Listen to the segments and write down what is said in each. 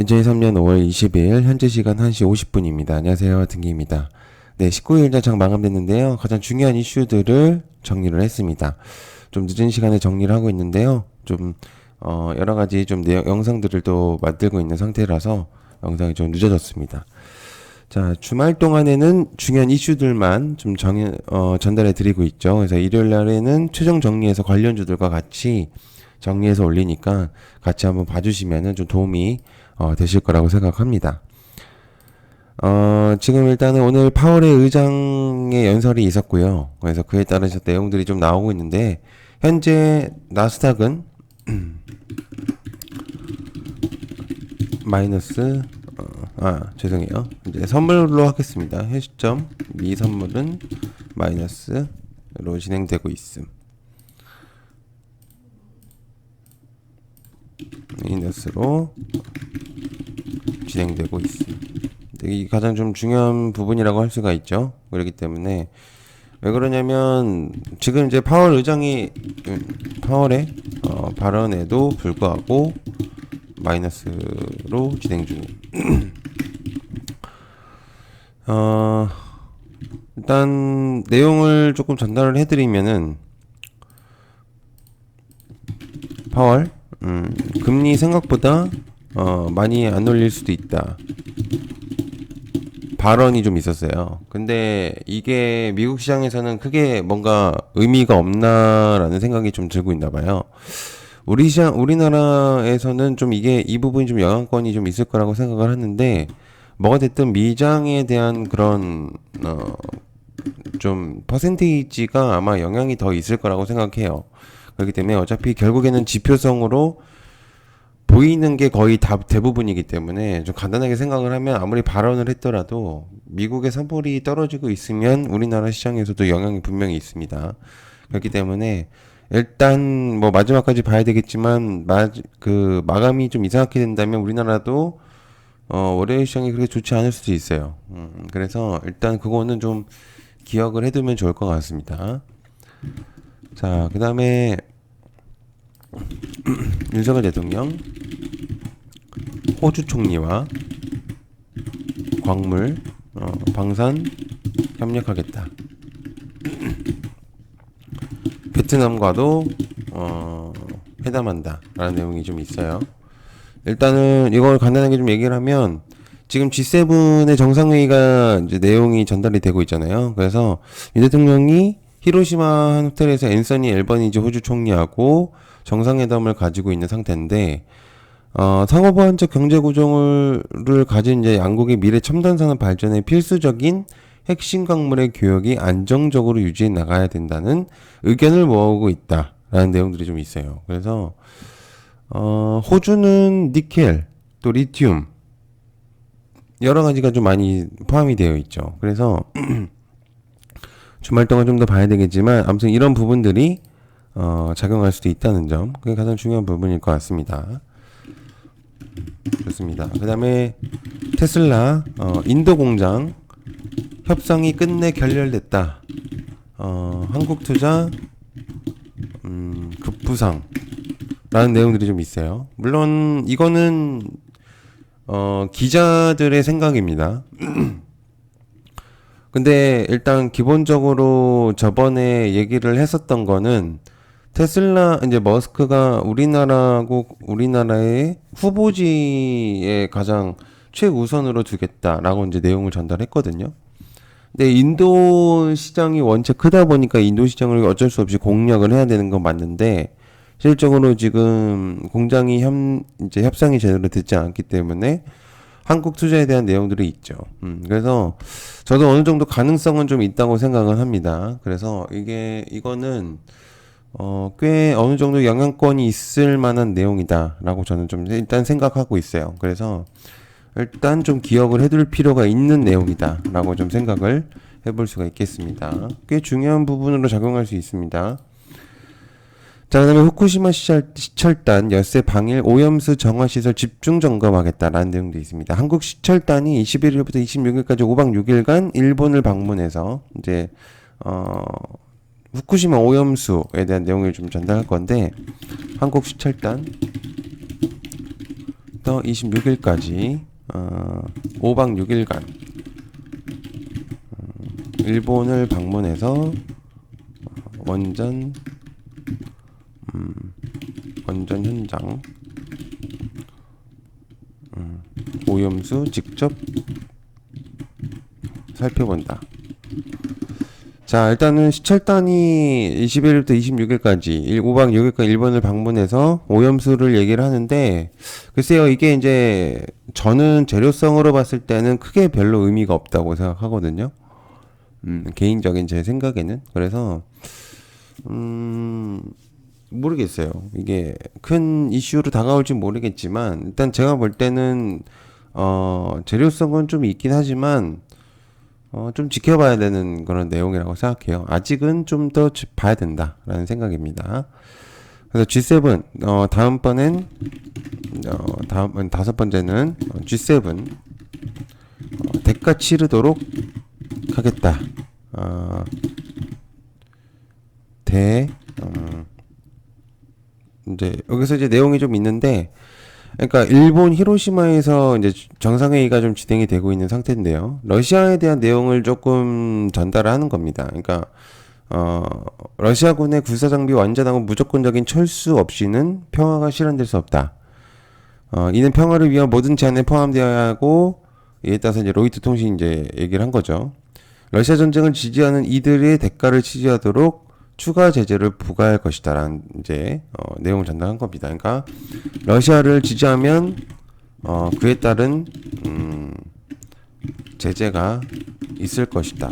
2023년 5월 20일 현재 시간 1시 50분입니다. 안녕하세요. 등기입니다. 네, 19일 장 마감됐는데요. 가장 중요한 이슈들을 정리를 했습니다. 좀 늦은 시간에 정리를 하고 있는데요. 여러 가지 영상들을 또 만들고 있는 상태라서 영상이 좀 늦어졌습니다. 자, 주말 동안에는 중요한 이슈들만 전달해 드리고 있죠. 그래서 일요일 날에는 최종 정리해서 관련주들과 같이 정리해서 올리니까 같이 한번 봐주시면은 좀 도움이 되실 거라고 생각합니다. 지금 일단은 오늘 파월의 의장의 연설이 있었고요. 그래서 그에 따라서 내용들이 좀 나오고 있는데, 현재 나스닥은 마이너스, 죄송해요. 이제 선물로 하겠습니다. 해시점 미 선물은 마이너스로 진행되고 있음. 마이너스로 진행되고 있습니다. 이게 가장 좀 중요한 부분이라고 할 수가 있죠. 그렇기 때문에 왜 그러냐면 지금 이제 파월 의장이 파월의 발언에도 불구하고 마이너스로 진행 중임. 일단 내용을 조금 전달을 해드리면은 파월 금리 생각보다 많이 안 올릴 수도 있다. 발언이 좀 있었어요. 근데 이게 미국 시장에서는 크게 뭔가 의미가 없나라는 생각이 좀 들고 있나 봐요. 우리나라에서는 좀 이 부분이 좀 영향권이 좀 있을 거라고 생각을 하는데, 뭐가 됐든 미장에 대한 그런, 좀 퍼센테이지가 아마 영향이 더 있을 거라고 생각해요. 그렇기 때문에 어차피 결국에는 지표성으로 보이는 게 거의 대부분이기 때문에 좀 간단하게 생각을 하면 아무리 발언을 했더라도 미국의 선물이 떨어지고 있으면 우리나라 시장에서도 영향이 분명히 있습니다. 그렇기 때문에 일단 뭐 마지막까지 봐야 되겠지만 마감이 좀 이상하게 된다면 우리나라도 월요일 시장이 그렇게 좋지 않을 수도 있어요. 그래서 일단 그거는 좀 기억을 해두면 좋을 것 같습니다. 자, 그 다음에 윤석열 대통령 호주 총리와 광물, 방산 협력하겠다. 베트남과도 회담한다라는 내용이 좀 있어요. 일단은 이걸 간단하게 좀 얘기를 하면 지금 G7의 정상회의가 이제 내용이 전달이 되고 있잖아요. 그래서 이 대통령이 히로시마 한 호텔에서 앤서니 앨버니지 호주 총리하고 정상회담을 가지고 있는 상태인데, 상호보완적 경제구조를 가진 이제 양국의 미래 첨단산업 발전에 필수적인 핵심 광물의 교역이 안정적으로 유지해 나가야 된다는 의견을 모으고 있다라는 내용들이 좀 있어요. 그래서 호주는 니켈, 또 리튬 여러 가지가 좀 많이 포함이 되어 있죠. 그래서 주말 동안 좀 더 봐야 되겠지만 아무튼 이런 부분들이 작용할 수도 있다는 점, 그게 가장 중요한 부분일 것 같습니다. 좋습니다. 그 다음에 테슬라 인도 공장 협상이 끝내 결렬됐다. 한국투자 급부상 라는 내용들이 좀 있어요. 물론 이거는 기자들의 생각입니다. 근데 일단 기본적으로 저번에 얘기를 했었던 거는 테슬라 이제 머스크가 우리나라의 후보지에 가장 최우선으로 두겠다라고 이제 내용을 전달했거든요. 근데 인도 시장이 원체 크다 보니까 인도 시장을 어쩔 수 없이 공략을 해야 되는 건 맞는데, 실질적으로 지금 공장이 이제 협상이 제대로 됐지 않기 때문에 한국 투자에 대한 내용들이 있죠. 그래서 저도 어느 정도 가능성은 좀 있다고 생각은 합니다. 그래서 이거는 꽤 어느 정도 영향권이 있을 만한 내용이다라고 저는 좀 일단 생각하고 있어요. 그래서 일단 좀 기억을 해둘 필요가 있는 내용이다라고 좀 생각을 해볼 수가 있겠습니다. 꽤 중요한 부분으로 작용할 수 있습니다. 자, 그 다음에 후쿠시마 시철단 엿새 방일 오염수 정화시설 집중 점검하겠다라는 내용도 있습니다. 한국 시철단이 21일부터 26일까지 5박 6일간 일본을 방문해서 이제 후쿠시마 오염수에 대한 내용을 좀 전달할 건데, 한국 시철단 22일부터 26일까지 5박 6일간 일본을 방문해서 원전 현장 오염수 직접 살펴본다. 자, 일단은 시찰단이 21일부터 26일까지 5박 6일간 일본을 방문해서 오염수를 얘기를 하는데, 글쎄요, 이게 이제 저는 재료성으로 봤을 때는 크게 별로 의미가 없다고 생각하거든요. 개인적인 제 생각에는. 그래서 모르겠어요. 이게 큰 이슈로 다가올지 모르겠지만, 일단 제가 볼 때는 재료성은 좀 있긴 하지만 좀 지켜봐야 되는 그런 내용이라고 생각해요. 아직은 좀 더 봐야 된다라는 생각입니다. 그래서 G7 다음번엔 다음 다섯 번째는 G7 대가 치르도록 하겠다. 이제 여기서 이제 내용이 좀 있는데, 그러니까 일본 히로시마에서 이제 정상회의가 좀 진행이 되고 있는 상태인데요. 러시아에 대한 내용을 조금 전달하는 겁니다. 그러니까 러시아군의 군사 장비 완전하고 무조건적인 철수 없이는 평화가 실현될 수 없다. 이는 평화를 위한 모든 제한에 포함되어야 하고, 이에 따라서 이제 로이터 통신이 이제 얘기를 한 거죠. 러시아 전쟁을 지지하는 이들의 대가를 치지하도록 추가 제재를 부과할 것이다라는 이제 내용을 전달한 겁니다. 그러니까 러시아를 지지하면 그에 따른 제재가 있을 것이다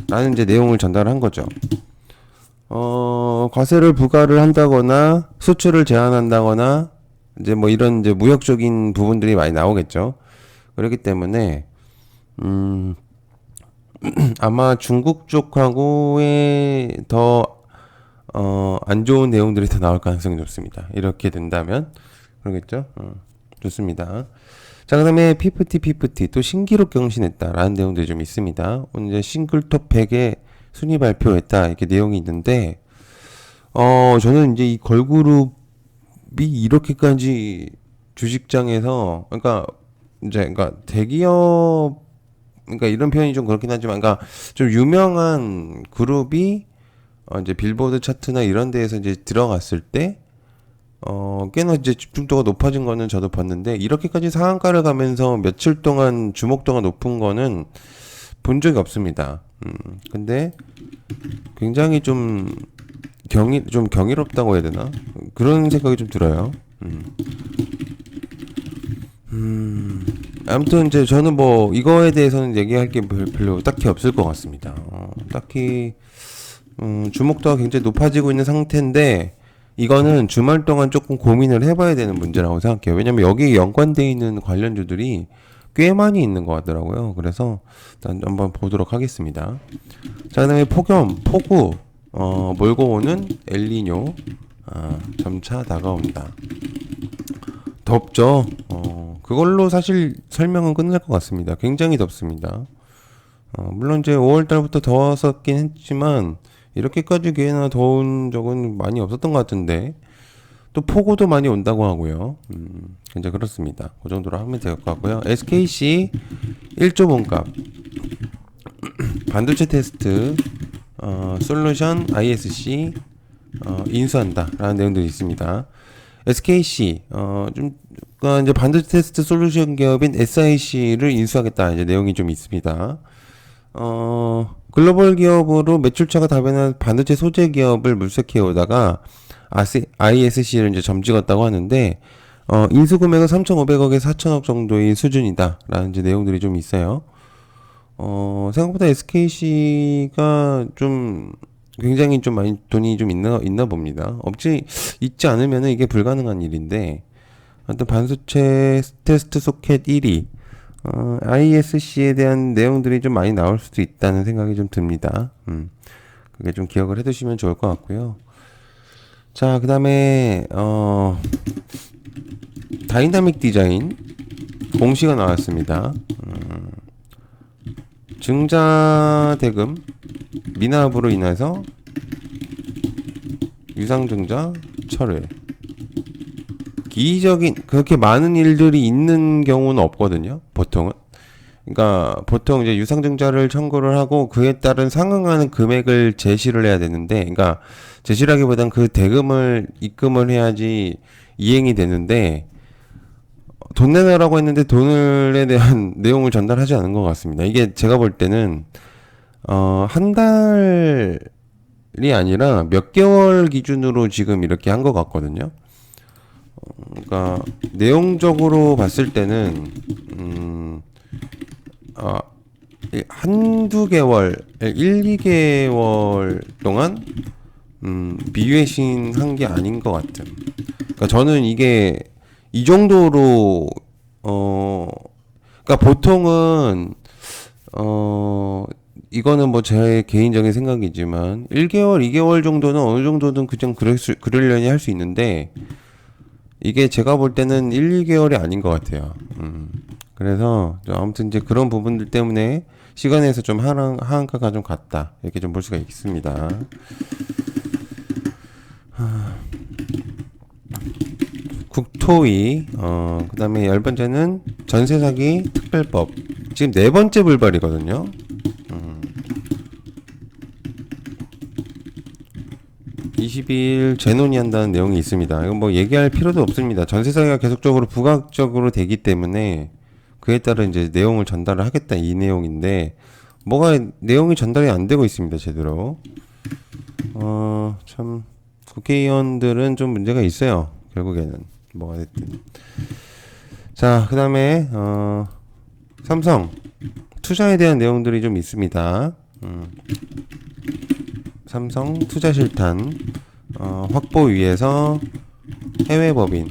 라는 이제 내용을 전달한 거죠. 과세를 부과를 한다거나 수출을 제한한다거나 이제 뭐 이런 이제 무역적인 부분들이 많이 나오겠죠. 그렇기 때문에 아마 중국 쪽하고의 더 안 좋은 내용들이 더 나올 가능성이 높습니다. 이렇게 된다면 그러겠죠. 좋습니다. 자, 그다음에 피프티 또 신기록 경신했다라는 내용들이 좀 있습니다. 오늘 이제 싱글톱 100에 순위 발표했다 이렇게 내용이 있는데, 저는 이제 이 걸그룹이 이렇게까지 주식장에서, 그러니까 대기업, 그러니까 이런 표현이 좀 그렇긴 하지만, 그러니까 좀 유명한 그룹이 이제 빌보드 차트나 이런 데에서 이제 들어갔을 때 꽤나 이제 집중도가 높아진 거는 저도 봤는데, 이렇게까지 상한가를 가면서 며칠 동안 주목도가 높은 거는 본 적이 없습니다. 근데 굉장히 좀 경이롭다고 해야 되나? 그런 생각이 좀 들어요. 아무튼 이제 저는 뭐 이거에 대해서는 얘기할 게 별로 딱히 없을 것 같습니다. 딱히 주목도가 굉장히 높아지고 있는 상태인데, 이거는 주말 동안 조금 고민을 해봐야 되는 문제라고 생각해요. 왜냐면 여기 연관되어 있는 관련주들이 꽤 많이 있는 것 같더라고요. 그래서 일단 한번 보도록 하겠습니다. 자, 그 다음에 폭우 몰고 오는 엘니뇨 점차 다가온다. 덥죠. 그걸로 사실 설명은 끝날 것 같습니다. 굉장히 덥습니다. 물론 이제 5월달부터 더웠었긴 했지만 이렇게까지 꽤나 더운 적은 많이 없었던 것 같은데, 또 폭우도 많이 온다고 하고요. 이제 그렇습니다. 그 정도로 하면 될 것 같고요. SKC 1조 몸값 반도체 테스트 솔루션 ISC 인수한다 라는 내용들이 있습니다. SKC 이제 반도체 테스트 솔루션 기업인 SIC를 인수하겠다 이제 내용이 좀 있습니다. 글로벌 기업으로 매출처가 다변한 반도체 소재 기업을 물색해 오다가 ISC를 이제 점찍었다고 하는데, 인수 금액은 3,500억에서 4,000억 정도의 수준이다 라는 이제 내용들이 좀 있어요. 생각보다 SKC가 좀 굉장히 좀 많이 돈이 좀 있나 봅니다. 있지 않으면 이게 불가능한 일인데, 하여튼 반도체 테스트 소켓 1위 ISC에 대한 내용들이 좀 많이 나올 수도 있다는 생각이 좀 듭니다. 그게 좀 기억을 해두시면 좋을 것 같고요. 자, 그 다음에 다이나믹 디자인 공시가 나왔습니다. 증자대금 미납으로 인해서 유상증자 철회. 기적인 그렇게 많은 일들이 있는 경우는 없거든요. 보통은. 그러니까 보통 이제 유상증자를 청구를 하고 그에 따른 상응하는 금액을 제시를 해야 되는데, 그러니까 제시라기보단 그 대금을 입금을 해야지 이행이 되는데 돈 내놔라고 했는데 돈에 대한 내용을 전달하지 않은 것 같습니다. 이게 제가 볼 때는 한 달이 아니라 몇 개월 기준으로 지금 이렇게 한 것 같거든요. 그러니까 내용적으로 봤을 때는 아, 한두 개월, 1, 2개월 동안 미외신 한 게 아닌 것 같은. 그러니까 저는 이게 이 정도로 그러니까 보통은 이거는 뭐 제 개인적인 생각이지만 1개월, 2개월 정도는 어느 정도는 그냥 그러려니 할 수 있는데 이게 제가 볼 때는 1, 2개월이 아닌 것 같아요. 그래서 아무튼 이제 그런 부분들 때문에 시간에서 좀 하한가가 좀 같다 이렇게 좀 볼 수가 있습니다. 국토위, 그다음에 10번째는 전세사기 특별법. 지금 4번째 불발이거든요. 22일 재논의한다는 내용이 있습니다. 이건 뭐 얘기할 필요도 없습니다. 전세사기가 계속적으로 부각적으로 되기 때문에 그에 따른 이제 내용을 전달을 하겠다 이 내용인데 뭐가 내용이 전달이 안 되고 있습니다. 제대로. 참 국회의원들은 좀 문제가 있어요. 결국에는 뭐가 됐든. 자, 그다음에 삼성 투자에 대한 내용들이 좀 있습니다. 삼성 투자 실탄 확보 위해서 해외 법인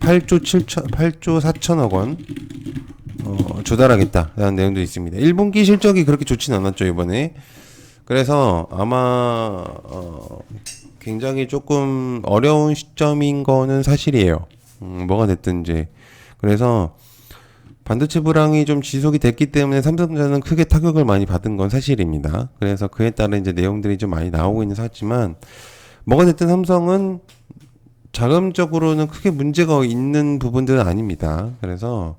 8조 4천억 원 조달하겠다라는 내용도 있습니다. 1분기 실적이 그렇게 좋진 않았죠 이번에. 그래서 아마 굉장히 조금 어려운 시점인 거는 사실이에요. 뭐가 됐든 이제 그래서 반도체 불황이 좀 지속이 됐기 때문에 삼성전자는 크게 타격을 많이 받은 건 사실입니다. 그래서 그에 따른 이제 내용들이 좀 많이 나오고 있는 사지만 뭐가 됐든 삼성은 자금적으로는 크게 문제가 있는 부분들은 아닙니다. 그래서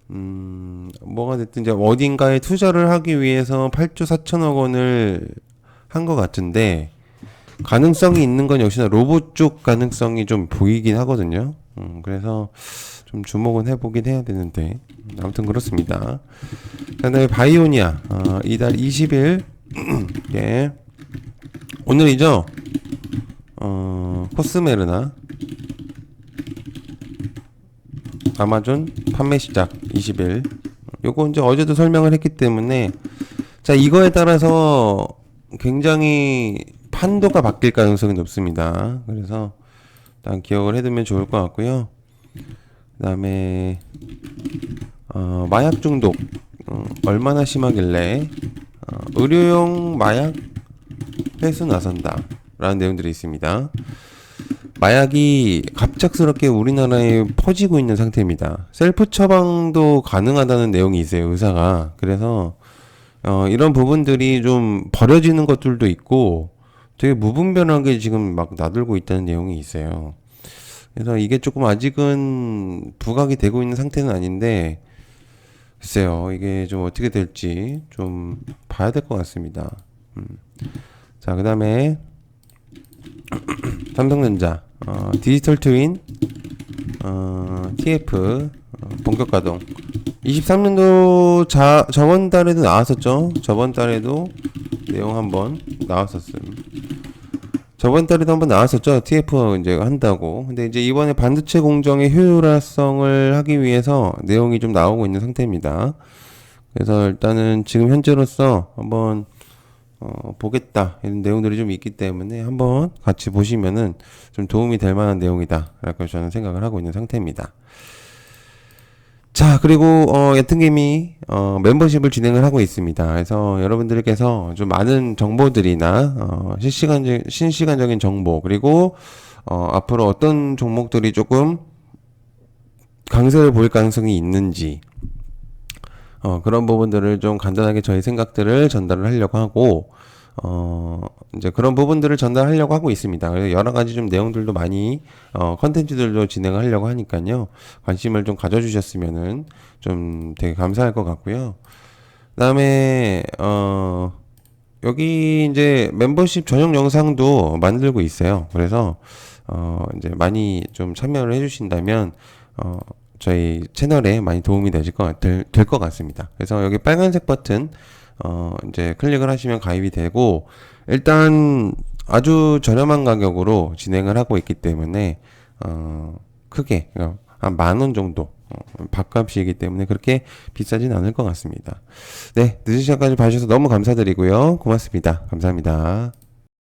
뭐가 됐든 이제 어딘가에 투자를 하기 위해서 8조 4천억 원을 한 것 같은데 가능성이 있는 건 역시나 로봇 쪽 가능성이 좀 보이긴 하거든요. 그래서 좀 주목은 해보긴 해야 되는데 아무튼 그렇습니다. 그다음에 바이오니아 이달 20일 예 오늘이죠. 코스메르나 아마존 판매 시작 20일. 요거 이제 어제도 설명을 했기 때문에 자 이거에 따라서 굉장히 판도가 바뀔 가능성이 높습니다. 그래서 일단 기억을 해두면 좋을 것 같고요. 그다음에 마약 중독 얼마나 심하길래 의료용 마약 회수 나선다 라는 내용들이 있습니다. 마약이 갑작스럽게 우리나라에 퍼지고 있는 상태입니다. 셀프 처방도 가능하다는 내용이 있어요, 의사가. 그래서 이런 부분들이 좀 버려지는 것들도 있고 되게 무분별하게 지금 막 나들고 있다는 내용이 있어요. 그래서 이게 조금 아직은 부각이 되고 있는 상태는 아닌데 글쎄요, 이게 좀 어떻게 될지 좀 봐야 될 것 같습니다. 자, 그 다음에 삼성전자 디지털 트윈 TF 본격 가동 23년도 저번 달에도 나왔었죠. 저번 달에도 내용 한번 나왔었음. 저번 달에도 한번 나왔었죠. TF 이제 한다고. 근데 이제 이번에 반도체 공정의 효율화성을 하기 위해서 내용이 좀 나오고 있는 상태입니다. 그래서 일단은 지금 현재로서 한번 보겠다 이런 내용들이 좀 있기 때문에 한번 같이 보시면은 좀 도움이 될 만한 내용이다 라고 저는 생각을 하고 있는 상태입니다. 자, 그리고 여튼님이 멤버십을 진행을 하고 있습니다. 그래서 여러분들께서 좀 많은 정보들이나 신시간적인 정보 그리고 앞으로 어떤 종목들이 조금 강세를 보일 가능성이 있는지 그런 부분들을 좀 간단하게 저희 생각들을 전달을 하려고 하고 이제 그런 부분들을 전달하려고 하고 있습니다. 그래서 여러 가지 좀 내용들도 많이, 컨텐츠들도 진행하려고 하니까요. 관심을 좀 가져주셨으면은 좀 되게 감사할 것 같고요. 그다음에, 여기 이제 멤버십 전용 영상도 만들고 있어요. 그래서, 이제 많이 좀 참여를 해주신다면, 저희 채널에 많이 도움이 될 것 같습니다. 그래서 여기 빨간색 버튼, 이제 클릭을 하시면 가입이 되고, 일단 아주 저렴한 가격으로 진행을 하고 있기 때문에, 크게, 한 10,000원 정도, 밥값이기 때문에 그렇게 비싸진 않을 것 같습니다. 네, 늦은 시간까지 봐주셔서 너무 감사드리고요. 고맙습니다. 감사합니다.